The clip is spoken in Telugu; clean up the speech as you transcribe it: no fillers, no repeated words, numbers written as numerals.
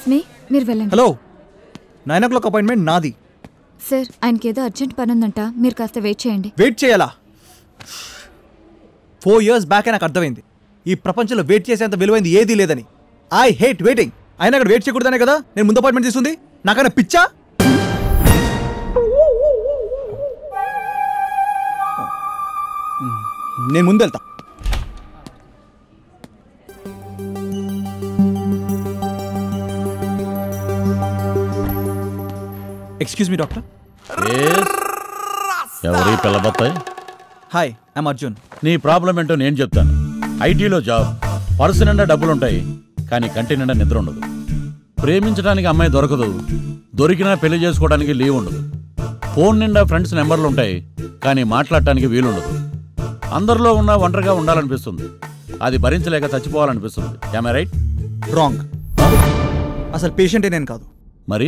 It's me. మీరు వెళ్ళండి. హలో, 9 o'clock అపాయింట్మెంట్ నాది. సార్, ఆయనకి ఏదో అర్జెంట్ పని ఉందంట, మీరు కాస్త వెయిట్ చేయండి. వెయిట్ చేయాలా? 4 years బ్యాకే నాకు అర్థమైంది ఈ ప్రపంచంలో వెయిట్ చేసేంత విలువైంది ఏదీ లేదని. I hate waiting. అయినా అక్కడ వెయిట్ చేయకూడదనే కదా నేను ముందు అపాయింట్మెంట్ తీసుకుంది. నాకన్నా పిచ్చా? నేను ముందు వెళ్తా. Excuse me doctor. ఎవరి పిల్లబత్తాయి? Hi, I'm Arjun. నీ ప్రాబ్లం ఏంటో నేను చెప్తాను. ఐటీలో జాబ్, పర్సు నిండా డబ్బులుంటాయి, కానీ కంటి నిండా నిద్ర ఉండదు. ప్రేమించడానికి అమ్మాయి దొరకదు, దొరికినా పెళ్లి చేసుకోవడానికి లీవ్ ఉండదు. ఫోన్ నిండా ఫ్రెండ్స్ నెంబర్లు ఉంటాయి, కానీ మాట్లాడటానికి వీలుండదు. అందరిలో ఉన్న ఒంటరిగా ఉండాలనిపిస్తుంది, అది భరించలేక చచ్చిపోవాలనిపిస్తుంది. Am I right? రాంగ్. అసలు పేషెంటే నేను కాదు. మరి